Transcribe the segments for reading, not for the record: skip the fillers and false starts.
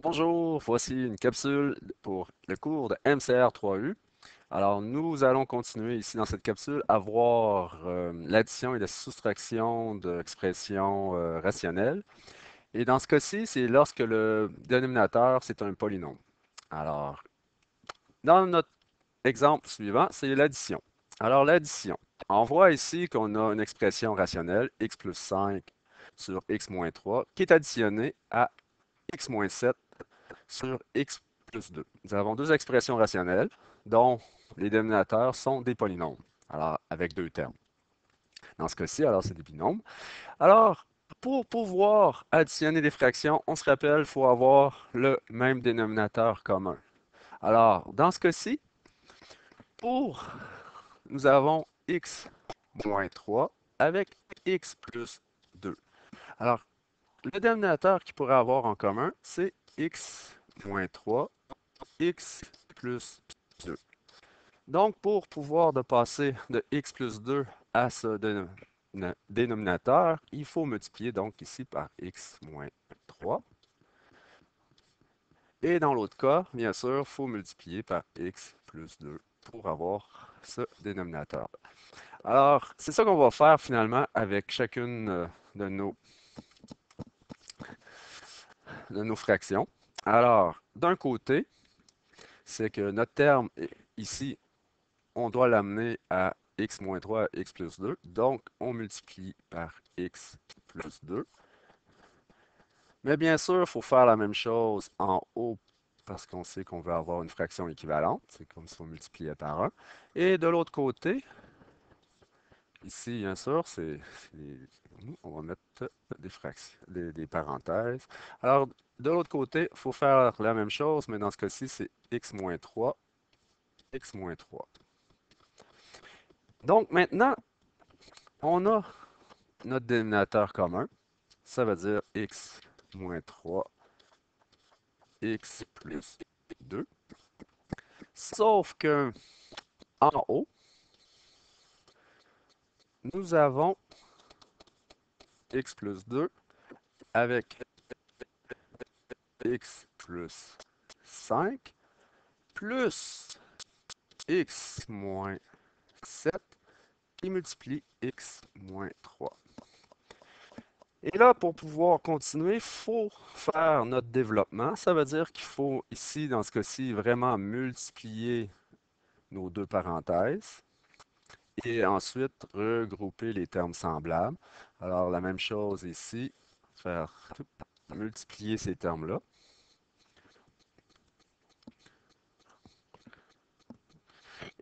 Bonjour, voici une capsule pour le cours de MCR 3U. Alors, nous allons continuer ici dans cette capsule à voir l'addition et la soustraction d'expressions rationnelles. Et dans ce cas-ci, c'est lorsque le dénominateur, c'est un polynôme. Alors, dans notre exemple suivant, c'est l'addition. Alors, l'addition. On voit ici qu'on a une expression rationnelle, x plus 5 sur x moins 3, qui est additionnée à x moins 7 sur x plus 2. Nous avons deux expressions rationnelles dont les dénominateurs sont des polynômes, alors avec deux termes. Dans ce cas-ci, alors c'est des binômes. Alors, pour pouvoir additionner des fractions, on se rappelle, il faut avoir le même dénominateur commun. Alors, dans ce cas-ci, pour nous avons x moins 3 avec x plus 2. Alors, le dénominateur qu'il pourrait avoir en commun, c'est x moins 3, x plus 2. Donc, pour pouvoir de passer de x plus 2 à ce dénominateur, il faut multiplier donc ici par x moins 3. Et dans l'autre cas, bien sûr, il faut multiplier par x plus 2 pour avoir ce dénominateur. Alors, c'est ça qu'on va faire finalement avec chacune de nos fractions. Alors, d'un côté, c'est que notre terme ici, on doit l'amener à x moins 3 à x plus 2. Donc, on multiplie par x plus 2. Mais bien sûr, il faut faire la même chose en haut parce qu'on sait qu'on veut avoir une fraction équivalente. C'est comme si on multipliait par 1. Et de l'autre côté, ici, bien sûr, on va mettre des fractions, des parenthèses. Alors, de l'autre côté, il faut faire la même chose, mais dans ce cas-ci, c'est x moins 3, x moins 3. Donc, maintenant, on a notre dénominateur commun. Ça veut dire x moins 3, x plus 2. Sauf que en haut, nous avons x plus 2 avec x plus 5 plus x moins 7 qui multiplie x moins 3. Et là, pour pouvoir continuer, il faut faire notre développement. Ça veut dire qu'il faut ici, dans ce cas-ci, vraiment multiplier nos deux parenthèses et ensuite regrouper les termes semblables. Alors, la même chose ici, faire multiplier ces termes-là.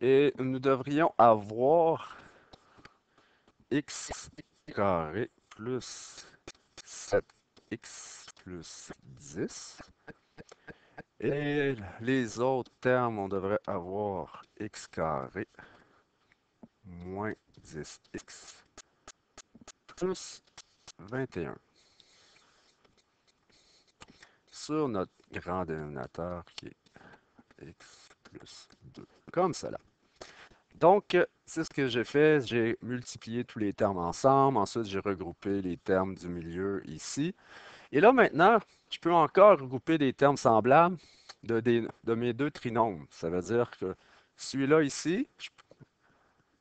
Et nous devrions avoir x carré plus 7x plus 10. Et les autres termes, on devrait avoir x carré moins 10x plus 21 sur notre grand dénominateur qui est x plus 2, comme cela. Donc, c'est ce que j'ai fait. J'ai multiplié tous les termes ensemble. Ensuite, j'ai regroupé les termes du milieu ici. Et là, maintenant, je peux encore regrouper des termes semblables de mes deux trinômes. Ça veut dire que celui-là ici,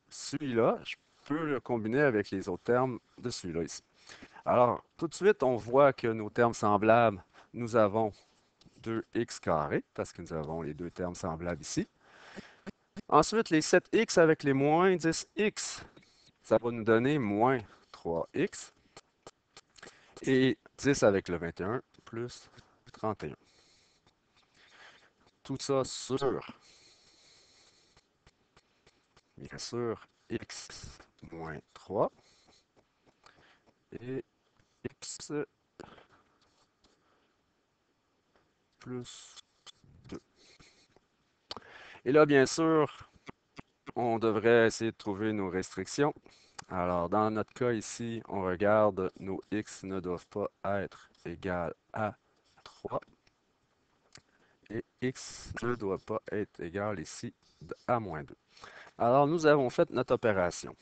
celui-là, je peux le combiner avec les autres termes de celui-là ici. Alors, tout de suite, on voit que nos termes semblables, nous avons 2x carré, parce que nous avons les deux termes semblables ici. Ensuite, les 7x avec les moins 10x, ça va nous donner moins 3x. Et 10 avec le 21 plus 31. Tout ça sur, bien sûr, x moins 3 et x plus 2. Et là, bien sûr, on devrait essayer de trouver nos restrictions. Alors, dans notre cas ici, on regarde, nos x ne doivent pas être égales à 3 et x ne doit pas être égal ici à moins 2. Alors, nous avons fait notre opération.